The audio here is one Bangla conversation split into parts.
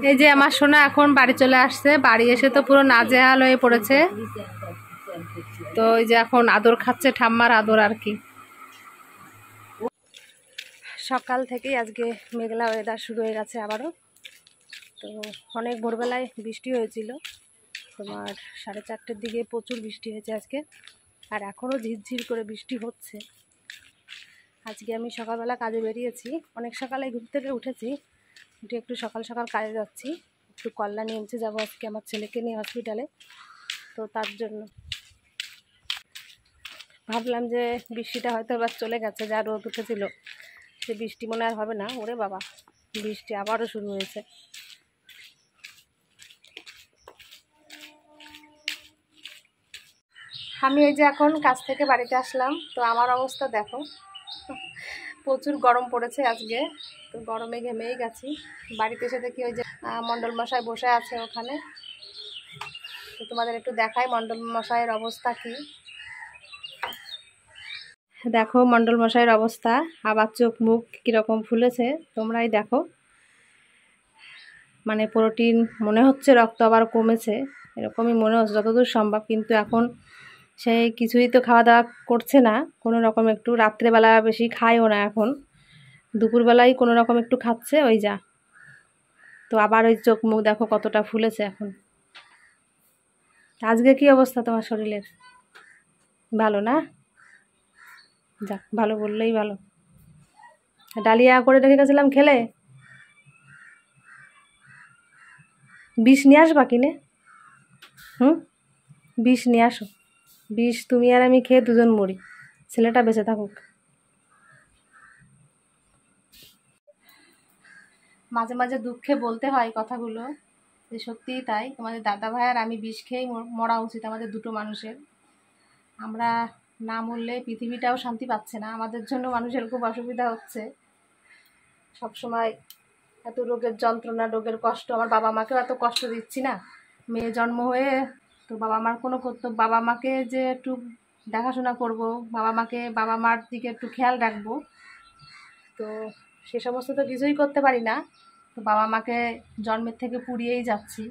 এই যে আমার সোনা এখন বাড়ি চলে আসছে, বাড়ি এসে তো পুরো নাজেহাল হয়ে পড়েছে। তো এই যে এখন আদর খাচ্ছে, ঠাম্মার আদর আর কি। সকাল থেকেই আজকে মেঘলা ওয়েদার শুরু হয়ে গেছে আবারও। তো অনেক ভোরবেলায় বৃষ্টি হয়েছিল, তোমার 4:30টার দিকে প্রচুর বৃষ্টি হয়েছে আজকে, আর এখনও ঝিরঝির করে বৃষ্টি হচ্ছে। আজকে আমি সকালবেলা কাজে বেরিয়েছি, অনেক সকালে ঘুম থেকে উঠেছি, উঠে একটু সকাল সকাল কাজে যাচ্ছি, একটু কল্যাণী এমসে যাবো আজকে আমার ছেলেকে নিয়ে হসপিটালে। তো তার জন্য ভাবলাম যে বৃষ্টিটা হয়তো এবার চলে গেছে, যা রোদ উঠেছিল সে বৃষ্টি মনে আর হবে না। ওরে বাবা, বৃষ্টি আবারও শুরু হয়েছে। আমি এই যে এখন কাজ থেকে বাড়িতে আসলাম, তো আমার অবস্থা দেখো, প্রচুর গরম পড়েছে আজকে। তো গরমে ঘেমেই গেছি। বাড়িতে এসে দেখি ওই যে মণ্ডল মশাই বসে আছে ওখানে, তো তোমাদের একটু দেখাই মণ্ডল মশাইয়ের অবস্থা কি। দেখো মণ্ডল মশাইয়ের অবস্থা, আবার চোখ মুখ কীরকম ফুলেছে তোমরাই দেখো। মানে প্রোটিন মনে হচ্ছে, রক্ত আবার কমেছে এরকমই মনে হচ্ছে যতদূর সম্ভব, কিন্তু এখন সে কিছুই তো খাওয়া দাওয়া করছে না কোনো রকম, একটু রাত্রেবেলা বেশি খায়ও না এখন, দুপুরবেলায় কোনো রকম একটু খাচ্ছে ওই যা। তো আবার ওই চোখ মুখ দেখো কতটা ফুলেছে এখন। আজকে কি অবস্থা তোমার শরীরের? ভালো না? যাক, ভালো বললেই ভালো। ডালিয়া করে রেখে গেছিলাম, খেলে? বিষ নিয়ে আসবা কিনে? বিষ নিয়ে আসো, বিষ তুমি আর আমি খেয়ে দুজন মরি, ছেলেটা বেঁচে থাকুক। মাঝে মাঝে দুঃখে বলতে হয় কথাগুলো, যে সত্যিই তাই, তোমাদের দাদা ভাই আর আমি বিষ খেয়েই মরা উচিত আমাদের দুটো মানুষের। আমরা না মরলে পৃথিবীটাও শান্তি পাচ্ছে না, আমাদের জন্য মানুষের খুব অসুবিধা হচ্ছে সব সময়। এত রোগের যন্ত্রণা, রোগের কষ্ট, আমার বাবা মাকেও এত কষ্ট দিচ্ছি না মেয়ে জন্ম হয়ে। তো বাবা মার কোনো কর্তব্য, বাবা মাকে যে একটু দেখাশোনা করব, বাবা মার দিকে একটু খেয়াল রাখবো, তো সে সমস্ত তো কিছুই করতে পারি না। তো বাবা মাকে জন্মের থেকে পুড়িয়েই যাচ্ছি,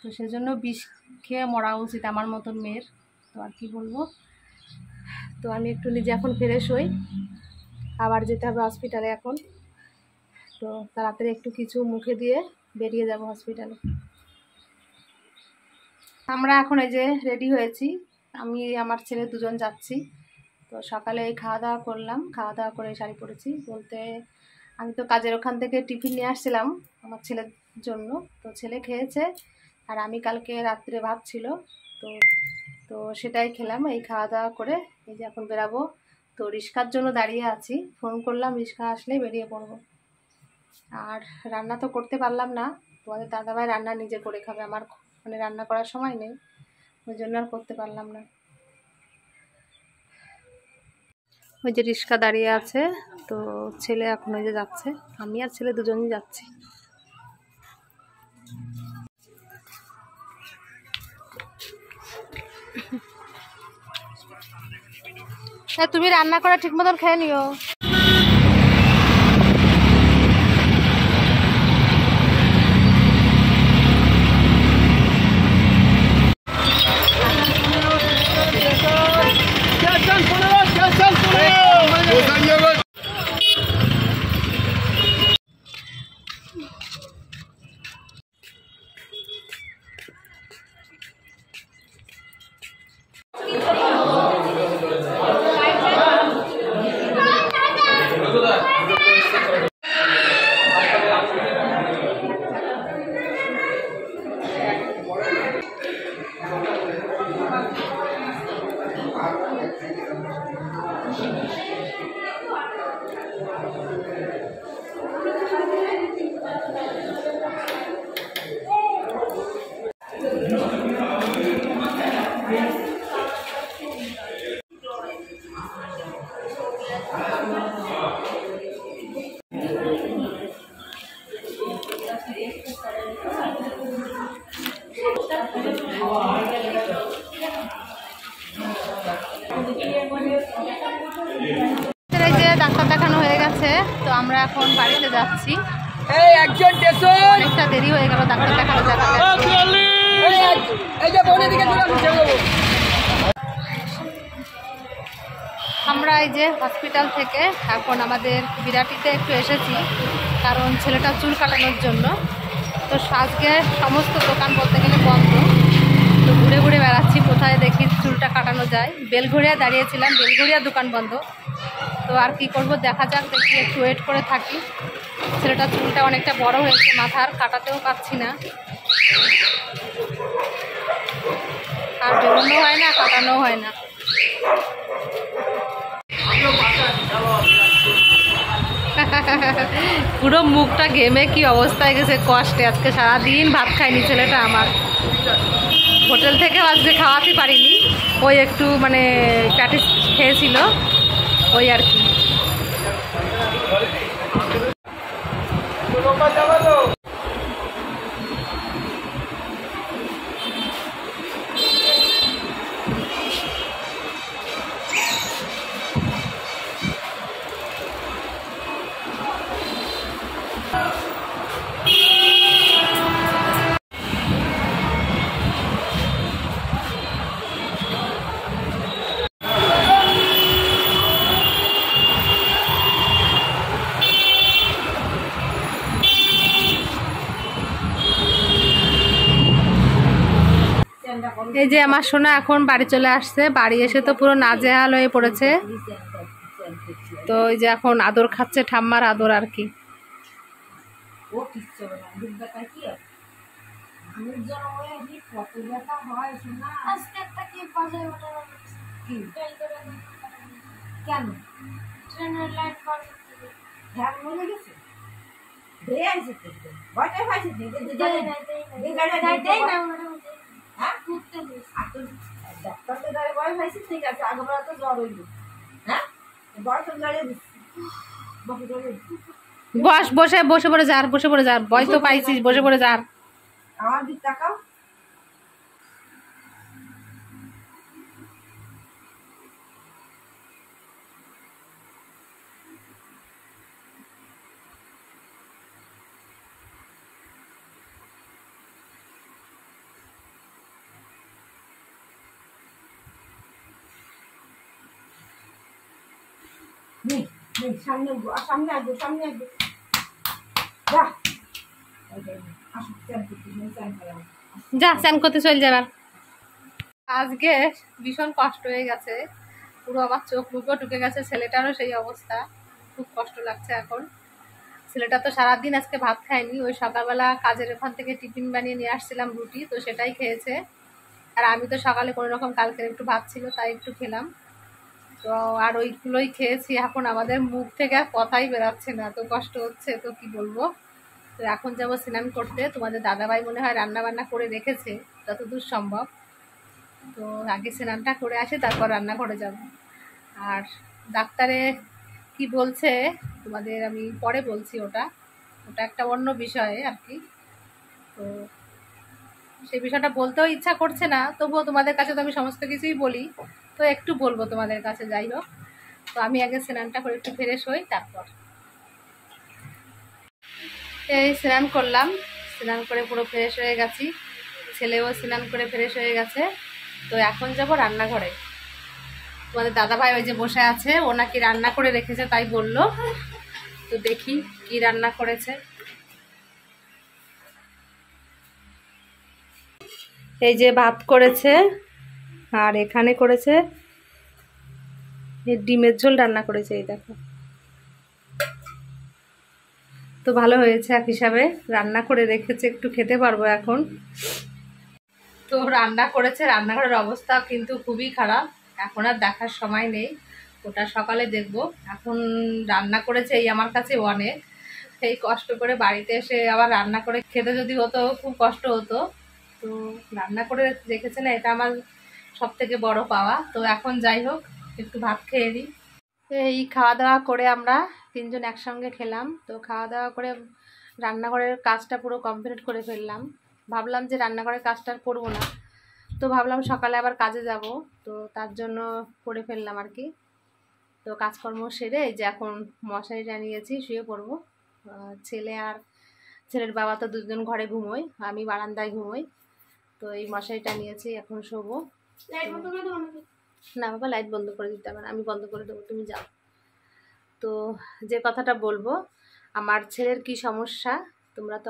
তো সেজন্য বিষ খেয়ে মরা উচিত আমার মতন মেয়ের। তো আর কি বলবো। তো আমি একটু নিজে এখন ফ্রেশ হই, আবার যেতে হবে হসপিটালে এখন। তো তাড়াতাড়ি একটু কিছু মুখে দিয়ে বেরিয়ে যাব হসপিটালে। আমরা এখন এই যে রেডি হয়েছি, আমি আমার ছেলে দুজন যাচ্ছি। তো সকালে এই খাওয়া দাওয়া করলাম, খাওয়া দাওয়া করে শাড়ি পরেছি বলতে, আমি তো কাজের ওখান থেকে টিফিন নিয়ে আসছিলাম আমার ছেলের জন্য, তো ছেলে খেয়েছে, আর আমি কালকে রাত্রে ভাত ছিল, তো তো সেটাই খেলাম। এই খাওয়া দাওয়া করে এই যে এখন বেরাবো। তো রিক্সার জন্য দাঁড়িয়ে আছি, ফোন করলাম, রিক্সা আসলেই বেরিয়ে পড়বো। আর রান্না তো করতে পারলাম না, তোমাদের দাদাভাই রান্না নিজে করে খাবে, আমার মানে রান্না করার সময় নেই, ওই জন্য আর করতে পারলাম না। ওই যে রিক্সা দাঁড়িয়ে আছে, তো ছেলে এখন ওই যে যাচ্ছে, আমি আর ছেলে দুজনই যাচ্ছি। তুমি রান্না করে ঠিক মতন খেয়ে নিও। ডাক্তার দেখানো হয়ে গেছে, তো আমরা এখন বাড়িতে যাচ্ছি। অনেকটা এই যে হসপিটাল থেকে এখন আমাদের বিরাটিতে একটু এসেছি, কারণ ছেলেটা চুল কাটানোর জন্য। তো আজকে সমস্ত দোকান বলতে গেলে বন্ধ, তো ঘুরে ঘুরে বেড়াচ্ছি কোথায় দেখি চুলটা কাটানো যায়। বেলঘড়িয়া দাঁড়িয়েছিলাম, বেলঘড়িয়া দোকান বন্ধ। তো আর কি করব, দেখা যাক, দেখি একটু ওয়েট করে থাকি। ছেলেটা চুলটা অনেকটা বড় হয়েছে মাথার, কাটাতেও পারছি না, আর বেরোনো হয় না, কাটানো হয় না। পুরো মুখটা ঘেমে কি অবস্থায় গেছে, কষ্টে। আজকে সারাদিন ভাত খায়নি ছেলেটা আমার, হোটেল থেকে আজকে খাওয়াতে পারিনি। ওই একটু মানে প্যাটিস খেয়েছিল, ওই আর কি। এই যে আমার সোনা এখন বাড়ি চলে আসছে, বাড়ি এসে তো পুরো নাজেহাল হয়ে পড়েছে। তো এই যে এখন আদর খাচ্ছে, ঠাম্মার আদর আর কি। বস, বসে বসে পড়ে যার, বসে পড়ে যার, ভয় তো পাইছিস, বসে পড়ে যার। আমার দিক তাকাও। সামনে সামনে আসবো, সামনে আসবো। যা স্নান করতে চল যাবার। আজকে ভীষণ কষ্ট হয়ে গেছে, পুরো আমার চোখ মুখও ঢুকে গেছে, ছেলেটারও সেই অবস্থা, খুব কষ্ট লাগছে এখন। ছেলেটা তো সারাদিন আজকে ভাত খায়নি, ওই সকালবেলা কাজের ওখান থেকে টিফিন বানিয়ে নিয়ে আসছিলাম রুটি, তো সেটাই খেয়েছে। আর আমি তো সকালে কোনো রকম কালকে একটু ভাত ছিল তাই একটু খেলাম, তো আর ওইগুলোই খেয়েছি। এখন আমাদের মুখ থেকে আর কথাই বেরাচ্ছে না, তো কষ্ট হচ্ছে, তো কি বলবো। তো এখন যাবো স্নান করতে, তোমাদের দাদাভাই মনে হয় রান্না বান্না করে রেখেছে যতদূর সম্ভব। তো আগে স্নানটা করে আসি, তারপর রান্না করে যাব। আর ডাক্তারে কি বলছে তোমাদের আমি পরে বলছি, ওটা একটা অন্য বিষয়ে আর কি। তো সেই বিষয়টা বলতেও ইচ্ছা করছে না, তবুও তোমাদের কাছে তো আমি সমস্ত কিছুই বলি, তো একটু বলবো তোমাদের কাছে। যাই হোক, তো আমি আগে স্নানটা করে একটু ফ্রেশ হই, তারপর। এই স্নান করলাম, স্নান করে পুরো ফ্রেশ হয়ে গেছি, ছেলেও স্নান করে ফ্রেশ হয়ে গেছে। তো এখন যাব রান্নাঘরে। তোমাদের দাদাভাই ওই যে বসে আছে, ও নাকি রান্না করে রেখেছে তাই বললো, তো দেখি কি রান্না করেছে। এই যে ভাত করেছে, আর এখানে করেছে ডিমের ঝোল রান্না করেছে, এই দেখো। তো ভালো হয়েছে, এক হিসাবে রান্না করে রেখেছে, একটু খেতে পারবো এখন। তো রান্না করেছে, রান্নাঘরের অবস্থা কিন্তু খুবই খারাপ, এখন আর দেখার সময় নেই, ওটা সকালে দেখবো। এখন রান্না করেছে এই আমার কাছে অনেক, এই কষ্ট করে বাড়িতে এসে আবার রান্না করে খেতে যদি হতো খুব কষ্ট হতো। তো রান্না করে রেখেছে না, এটা আমার সব থেকে বড় পাওয়া। তো এখন যাই হোক, একটু ভাত খেয়ে নিই। এই খাওয়া দাওয়া করে আমরা তিনজন একসঙ্গে খেলাম। তো খাওয়া দাওয়া করে রান্নাঘরের কাজটা পুরো কমপ্লিট করে ফেললাম। ভাবলাম যে রান্নাঘরের কাজটা আর করবো না, তো ভাবলাম সকালে আবার কাজে যাব, তো তার জন্য করে ফেললাম আর কি। তো কাজকর্ম সেরে এই যে এখন মশারিটা নিয়েছি, শুয়ে পড়বো। ছেলে আর ছেলের বাবা তো দুজন ঘরে ঘুমোয়, আমি বারান্দায় ঘুমোই। তো এই মশারিটা নিয়েছি, এখন শোবো। না বাবা, লাইট বন্ধ করে দিতে হবে না, আমি বন্ধ করে দেবো, তুমি যাও। তো যে কথাটা বলবো, আমার ছেলের কি সমস্যা, তোমরা তো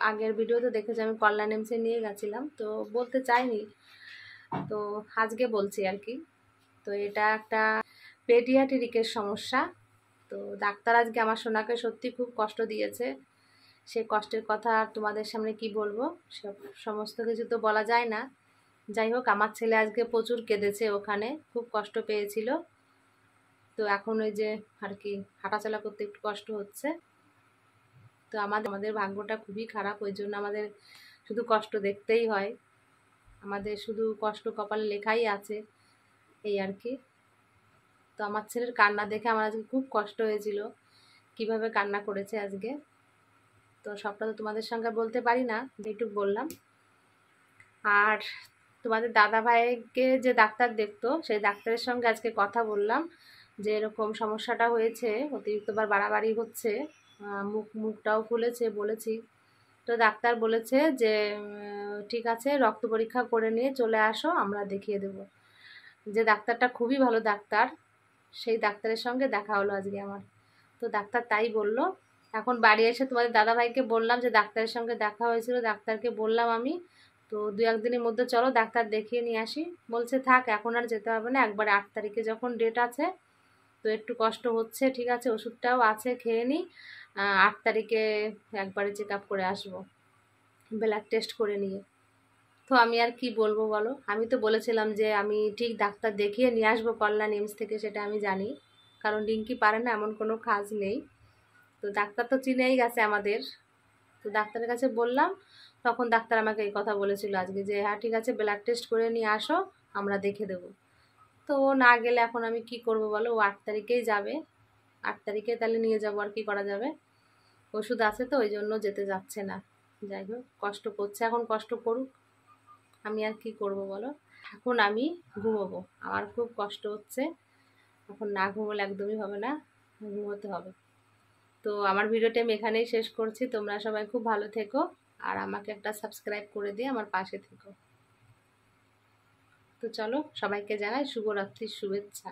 আগের ভিডিওতে দেখেছো, আমি কল্যাণ এমসে নিয়ে গেছিলাম, তো বলতে চাইনি, তো আজকে বলছি আর কি। তো এটা একটা পেডিয়াট্রিকের সমস্যা। তো ডাক্তার আজকে আমার সোনাকে সত্যি খুব কষ্ট দিয়েছে। সেই কষ্টের কথা আর তোমাদের সামনে কি বলবো, সব সমস্ত কিছু তো বলা যায় না। যাই হোক, আমার ছেলে আজকে প্রচুর কেঁদেছে, ওখানে খুব কষ্ট পেয়েছিল। তো এখন ওই যে আর কি হাঁটাচলা করতে একটু কষ্ট হচ্ছে। তো আমাদের ভাগ্যটা খুবই খারাপ, ওই জন্য আমাদের শুধু কষ্ট দেখতেই হয়, আমাদের শুধু কষ্ট কপালে লেখাই আছে, এই আর কি। তো আমার ছেলের কান্না দেখে আমার আজকে খুব কষ্ট হয়েছিল, কিভাবে কান্না করেছে আজকে। তো সবটা তো তোমাদের সঙ্গে বলতে পারি না, যেটুকু বললাম। আর তোমাদের দাদা ভাইকে যে ডাক্তার দেখতো, সেই ডাক্তারের সঙ্গে আজকে কথা বললাম যে এরকম সমস্যাটা হয়েছে, অতিরিক্তবার বাড়াবাড়ি হচ্ছে, মুখটাও ফুলেছে বলেছি। তো ডাক্তার বলেছে যে ঠিক আছে, রক্ত পরীক্ষা করে নিয়ে চলে আসো, আমরা দেখিয়ে দেব। যে ডাক্তারটা খুবই ভালো ডাক্তার, সেই ডাক্তারের সঙ্গে দেখা হলো আজকে আমার। তো ডাক্তার তাই বলল। এখন বাড়ি এসে তোমাদের দাদাভাইকে বললাম যে ডাক্তারের সঙ্গে দেখা হয়েছিল, ডাক্তারকে বললাম আমি, তো 2-1 দিনের মধ্যে চলো ডাক্তার দেখিয়ে নিয়ে আসি। বলছে থাক, এখন আর যেতে হবে না, একবারে 8 তারিখে যখন ডেট আছে, তো একটু কষ্ট হচ্ছে, ঠিক আছে, ওষুধটাও আছে, খেয়ে নিই, 8 তারিখে একবারে চেক আপ করে আসবো, ব্লাড টেস্ট করে নিয়ে। তো আমি আর কি বলবো বলো, আমি তো বলেছিলাম যে আমি ঠিক ডাক্তার দেখিয়ে নিয়ে আসবো কল্যাণ এমস থেকে, সেটা আমি জানি, কারণ রিঙ্কি পারে না এমন কোনো কাজ নেই। তো ডাক্তার তো চিনেই গেছে আমাদের। তো ডাক্তারের কাছে বললাম, তখন ডাক্তার আমাকে এই কথা বলেছিল আজকে যে হ্যাঁ ঠিক আছে, ব্লাড টেস্ট করে নিয়ে আসো, আমরা দেখে দেবো। তো ও না গেলে এখন আমি কি করব বলো, ও 8 তারিখেই যাবে, 8 তারিখে তাহলে নিয়ে যাবো, আর কি করা যাবে, ওষুধ আছে তো ওই জন্য যেতে যাচ্ছে না। যাই হোক, কষ্ট করছে, এখন কষ্ট করুক, আমি আর কি করব বলো। এখন আমি ঘুমোবো, আমার খুব কষ্ট হচ্ছে, এখন না ঘুমোলে একদমই হবে না, ঘুমোতে হবে। তো আমার ভিডিওটা আমি এখানেই শেষ করছি, তোমরা সবাই খুব ভালো থেকো, আর আমাকে একটা সাবস্ক্রাইব করে দিয়ে আমার পাশে থেকো। তো চলো, সবাইকে জানাই শুভরাত্রির শুভেচ্ছা।